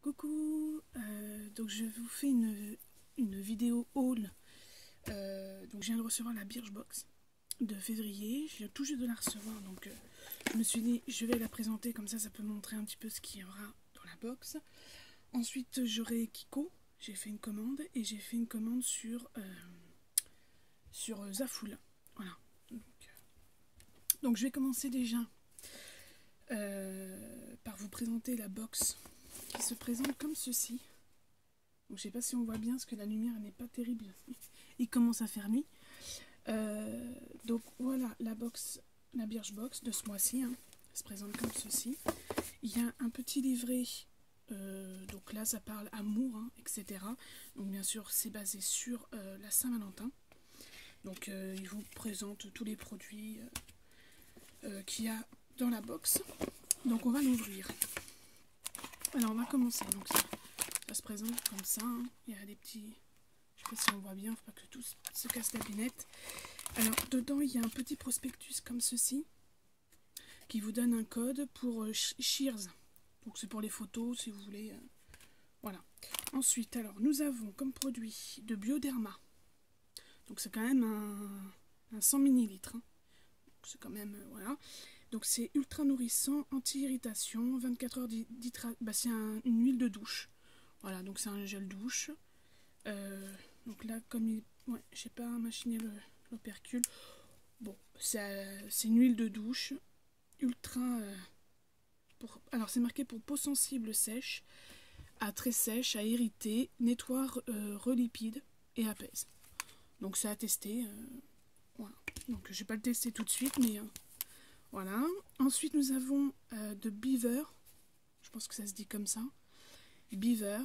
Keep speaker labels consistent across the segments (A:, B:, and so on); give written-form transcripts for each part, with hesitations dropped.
A: Coucou, donc je vous fais une vidéo haul. Donc je viens de recevoir la Birchbox de février, je viens tout juste de la recevoir, donc je me suis dit je vais la présenter comme ça peut montrer un petit peu ce qu'il y aura dans la box. Ensuite j'aurai Kiko, j'ai fait une commande et j'ai fait une commande sur Zaful. Voilà. Donc je vais commencer déjà par vous présenter la box qui se présente comme ceci. Donc, je sais pas si on voit bien parce que la lumière n'est pas terrible. Il commence à faire nuit. Donc voilà la box, la Birchbox de ce mois-ci. Elle se présente comme ceci. Il y a un petit livret. Donc là ça parle amour, etc. Donc bien sûr c'est basé sur la Saint-Valentin. Donc il vous présente tous les produits qu'il y a dans la box. Donc on va l'ouvrir. Alors on va commencer. Donc ça se présente comme ça. Il y a des petits... Je sais pas si on voit bien, faut pas que tout se casse la binette. Alors dedans il y a un petit prospectus comme ceci qui vous donne un code pour Shears. Donc c'est pour les photos si vous voulez. Voilà. Ensuite, alors nous avons comme produit de Bioderma. Donc c'est quand même un 100 ml. C'est quand même... voilà. Donc c'est ultra nourrissant, anti-irritation, 24 heures d'hydratation. Bah, c'est une huile de douche. Voilà, donc c'est un gel douche. Donc là, comme il... ouais, j'ai pas machiné l'opercule. Bon, c'est une huile de douche ultra... alors c'est marqué pour peau sensible sèche, à très sèche, à irriter, nettoie, relipide et apaise. Donc c'est à tester. Voilà. Donc je vais pas le tester tout de suite, mais... voilà. Ensuite, nous avons de Beaver. Je pense que ça se dit comme ça. Beaver.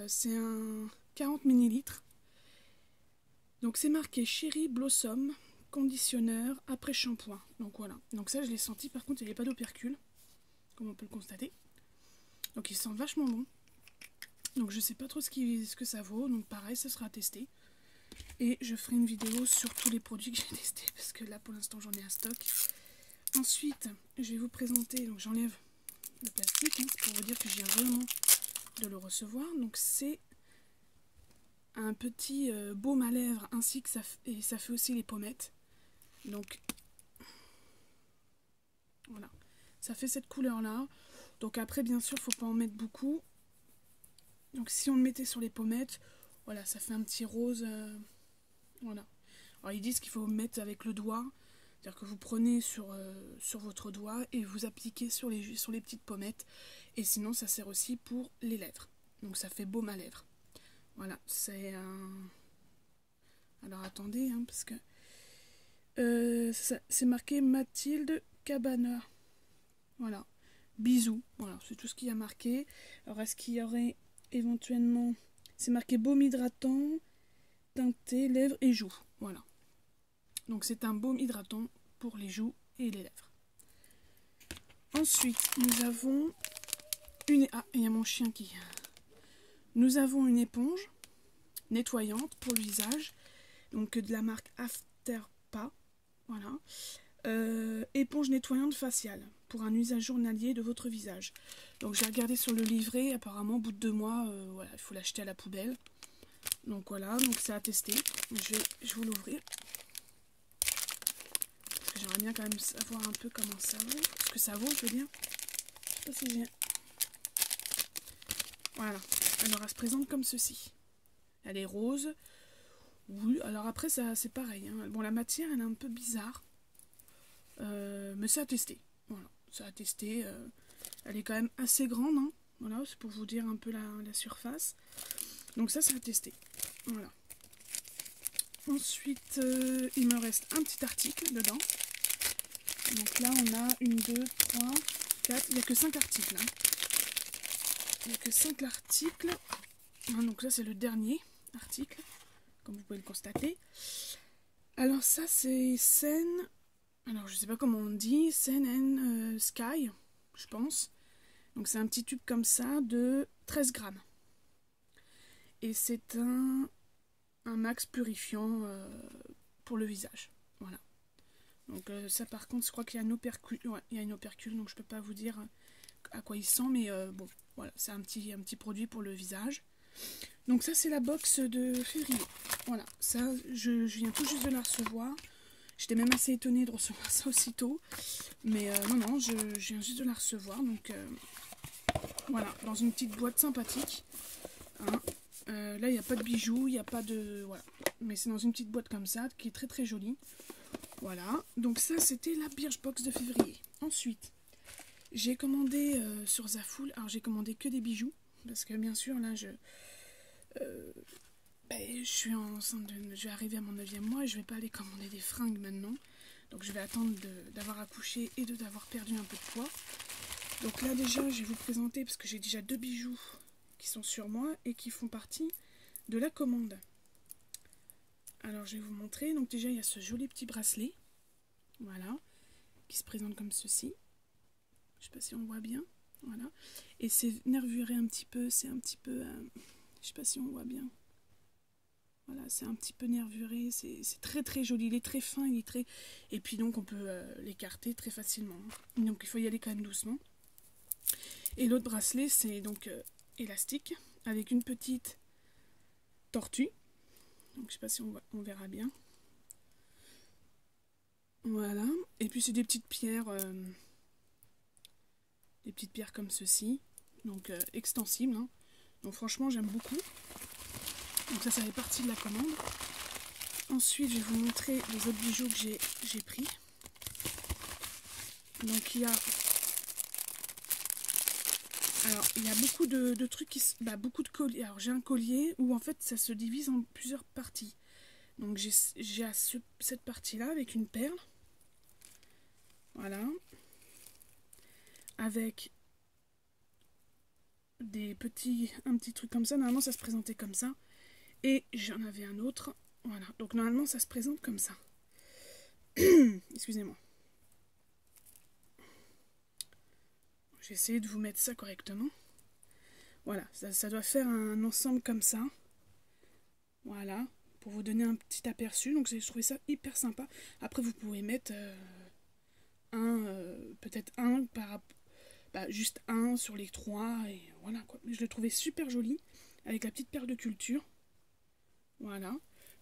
A: C'est un 40 ml. Donc, c'est marqué Cherry Blossom, conditionneur, après shampoing. Donc, voilà. Donc, ça, je l'ai senti. Par contre, il n'y avait pas d'opercule, comme on peut le constater. Donc, il sent vachement bon. Donc, je sais pas trop ce que ça vaut. Donc, pareil, ça sera à tester. Et je ferai une vidéo sur tous les produits que j'ai testés. Parce que là, pour l'instant, j'en ai un stock. Ensuite, je vais vous présenter, donc j'enlève le plastique, c'est pour vous dire que je viens vraiment de le recevoir. Donc c'est un petit baume à lèvres ainsi que ça fait aussi les pommettes. Donc voilà, ça fait cette couleur là. Donc après bien sûr, faut pas en mettre beaucoup. Donc si on le mettait sur les pommettes, voilà, ça fait un petit rose. Voilà. Alors ils disent qu'il faut mettre avec le doigt. C'est-à-dire que vous prenez sur votre doigt et vous appliquez sur les petites pommettes. Et sinon, ça sert aussi pour les lèvres. Donc ça fait baume à lèvres. Voilà, c'est un... Alors attendez, parce que... c'est marqué Mathilde Cabana. Voilà. Bisous. Voilà, c'est tout ce qu'il y a marqué. Alors est-ce qu'il y aurait éventuellement... C'est marqué baume hydratant, teinté, lèvres et joues. Voilà. Donc c'est un baume hydratant pour les joues et les lèvres. Ensuite, nous avons une... Ah, il y a mon chien qui... Nous avons une éponge nettoyante pour le visage. Donc de la marque Afterpa. Voilà. Éponge nettoyante faciale pour un usage journalier de votre visage. Donc j'ai regardé sur le livret. Apparemment, au bout de 2 mois, voilà, il faut l'acheter à la poubelle. Donc voilà, donc c'est à tester. Je vais vous l'ouvrir. J'aimerais bien quand même savoir un peu comment ça vaut. Ce que ça vaut, je veux dire. Je sais pas si j'ai... Voilà. Alors, elle se présente comme ceci. Elle est rose. Oui, alors après, ça c'est pareil. Bon, la matière, elle est un peu bizarre. Mais c'est à tester. Voilà, c'est à tester. Elle est quand même assez grande. Voilà, c'est pour vous dire un peu la surface. Donc ça, c'est à tester. Voilà. Ensuite, il me reste un petit article dedans. Donc là, on a 1, 2, 3, 4... Il n'y a que 5 articles. Il n'y a que 5 articles. Donc ça, c'est le dernier article, comme vous pouvez le constater. Alors ça, c'est Sen... Alors, je sais pas comment on dit. Sen and Sky, je pense. Donc c'est un petit tube comme ça de 13 grammes. Et c'est un max purifiant pour le visage. Voilà. Donc ça par contre je crois qu'il y a une opercule, ouais, il y a une opercule, donc je peux pas vous dire à quoi il sent, mais bon, Voilà, c'est un petit produit pour le visage. Donc ça, c'est la box de février. Voilà, ça, je viens tout juste de la recevoir. J'étais même assez étonnée de recevoir ça aussitôt. Mais non, je viens juste de la recevoir. Donc voilà, dans une petite boîte sympathique. Hein. Là, il n'y a pas de bijoux, il n'y a pas de... Voilà. Mais c'est dans une petite boîte comme ça, qui est très très jolie. Voilà, donc ça, c'était la Birchbox de février. Ensuite, j'ai commandé sur Zaful. Alors, j'ai commandé que des bijoux. Parce que bien sûr, là, je suis enceinte, je vais arriver à mon 9e mois et je vais pas aller commander des fringues maintenant. Donc je vais attendre d'avoir accouché et d'avoir perdu un peu de poids. Donc là déjà, je vais vous présenter, parce que j'ai déjà 2 bijoux qui sont sur moi et qui font partie de la commande. Alors je vais vous montrer. Donc déjà, il y a ce joli petit bracelet. Voilà. Qui se présente comme ceci. Je sais pas si on voit bien. Voilà. Et c'est nervuré un petit peu. C'est un petit peu... je sais pas si on voit bien. Voilà, c'est un petit peu nervuré, c'est très très joli, il est très fin, il est très... Et puis donc on peut l'écarter très facilement. Donc il faut y aller quand même doucement. Et l'autre bracelet, c'est donc élastique, avec une petite tortue. Donc je sais pas si on verra bien. Voilà, et puis c'est des petites pierres comme ceci, donc extensibles. Hein. Donc franchement j'aime beaucoup. Donc ça fait partie de la commande. Ensuite, je vais vous montrer les autres bijoux que j'ai pris. Donc il y a... Alors, il y a beaucoup de trucs beaucoup de colliers. Alors, j'ai un collier où en fait ça se divise en plusieurs parties. Donc j'ai cette partie-là avec une perle. Voilà. Avec un petit truc comme ça. Normalement, ça se présentait comme ça. Et j'en avais un autre. Voilà. Donc normalement, ça se présente comme ça. Excusez-moi. J'ai essayé de vous mettre ça correctement. Voilà, ça doit faire un ensemble comme ça. Voilà, pour vous donner un petit aperçu. Donc j'ai trouvé ça hyper sympa. Après, vous pouvez mettre peut-être un juste un sur les 3. Et voilà quoi. Je l'ai trouvé super joli. Avec la petite perle de culture. Voilà.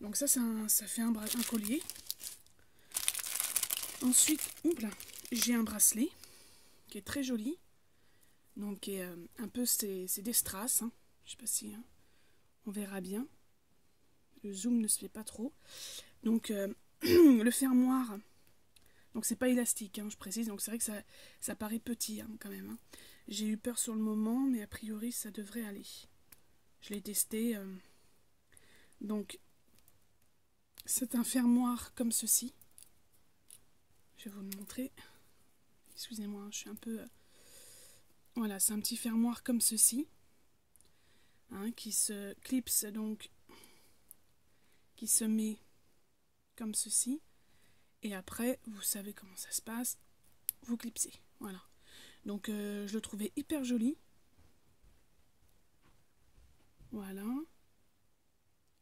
A: Donc ça fait un collier. Ensuite, j'ai un bracelet qui est très joli. Donc un peu c'est des strass. Hein. Je sais pas si on verra bien. Le zoom ne se fait pas trop. Donc le fermoir. Donc c'est pas élastique, hein, je précise. Donc c'est vrai que ça paraît petit hein, quand même. Hein. J'ai eu peur sur le moment, mais a priori ça devrait aller. Je l'ai testé. Donc c'est un fermoir comme ceci. Je vais vous le montrer. Excusez-moi, je suis un peu... Voilà, c'est un petit fermoir comme ceci. Hein, qui se clipse donc... Qui se met comme ceci. Et après, vous savez comment ça se passe. Vous clipsez. Voilà. Donc je le trouvais hyper joli. Voilà.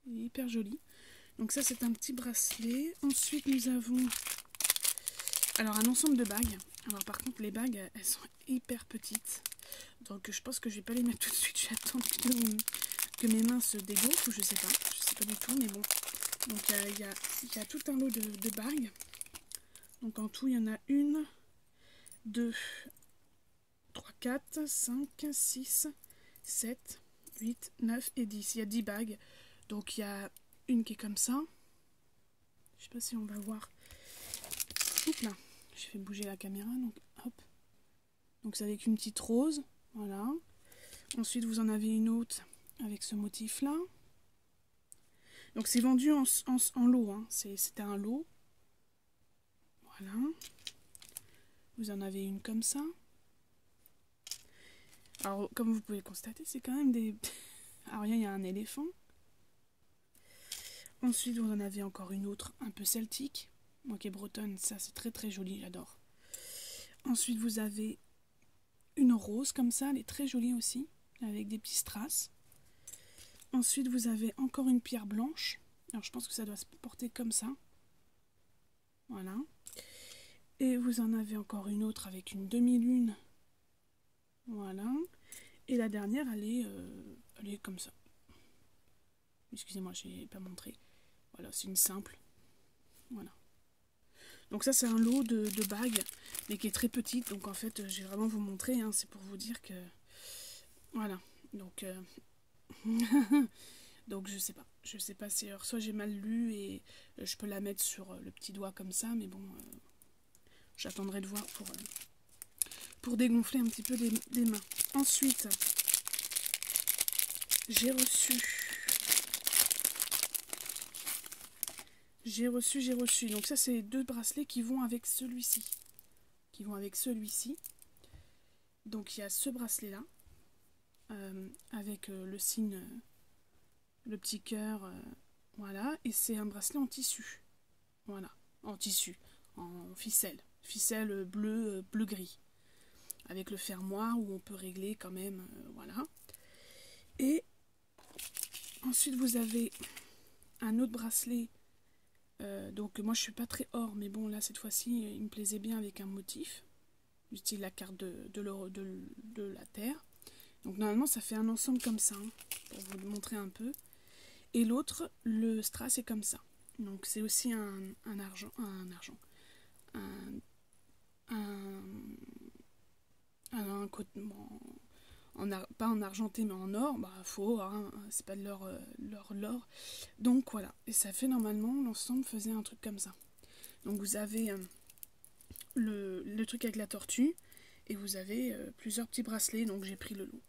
A: Il est hyper joli. Donc ça, c'est un petit bracelet. Ensuite, nous avons... Alors, un ensemble de bagues. Alors, par contre, les bagues, elles sont hyper petites. Donc, je pense que je vais pas les mettre tout de suite. J'attends que mes mains se dégonflent. Ou je sais pas. Je sais pas du tout, mais bon. Donc, il y a tout un lot de bagues. Donc, en tout, il y en a 1, 2, 3, 4, 5, 6, 7, 8, 9 et 10. Il y a 10 bagues. Donc, il y a une qui est comme ça. Je sais pas si on va voir. Oups là. Je fais bouger la caméra, donc hop. Donc c'est avec une petite rose, voilà. Ensuite vous en avez une autre avec ce motif là. Donc c'est vendu en lot, hein. C'était un lot. Voilà. Vous en avez une comme ça. Alors comme vous pouvez le constater, c'est quand même des... Alors il y a un éléphant. Ensuite vous en avez encore une autre un peu celtique. Moi qui est bretonne, ça c'est très très joli, j'adore. Ensuite vous avez une rose comme ça, elle est très jolie aussi, avec des petits strass. Ensuite vous avez encore une pierre blanche. Alors je pense que ça doit se porter comme ça. Voilà. Et vous en avez encore une autre avec une demi-lune. Voilà. Et la dernière, elle est comme ça. Excusez-moi, j'ai pas montré. Voilà, c'est une simple. Voilà. Donc ça, c'est un lot de bagues, mais qui est très petite. Donc en fait, je vais vraiment vous montrer. Hein, c'est pour vous dire que... Voilà. Donc... Donc je sais pas. Je sais pas si... Alors, soit j'ai mal lu et je peux la mettre sur le petit doigt comme ça. Mais bon, j'attendrai de voir pour dégonfler un petit peu des mains. Ensuite, j'ai reçu... Donc ça, c'est 2 bracelets qui vont avec celui-ci. Donc il y a ce bracelet-là, avec le signe, le petit cœur, voilà. Et c'est un bracelet en tissu. Voilà, en tissu, en ficelle. Ficelle bleu-gris. Avec le fermoir où on peut régler quand même, voilà. Et ensuite, vous avez un autre bracelet. Donc moi je suis pas très or, mais bon là cette fois-ci il me plaisait bien avec un motif du style la carte de la Terre. Donc normalement ça fait un ensemble comme ça, hein, pour vous le montrer un peu. Et l'autre, le strass est comme ça. Donc c'est aussi un argent, pas en argenté mais en or, bah faux, hein, c'est pas de l'or. Donc voilà, et ça fait normalement, l'ensemble faisait un truc comme ça. Donc vous avez le truc avec la tortue, et vous avez plusieurs petits bracelets, donc j'ai pris le lot.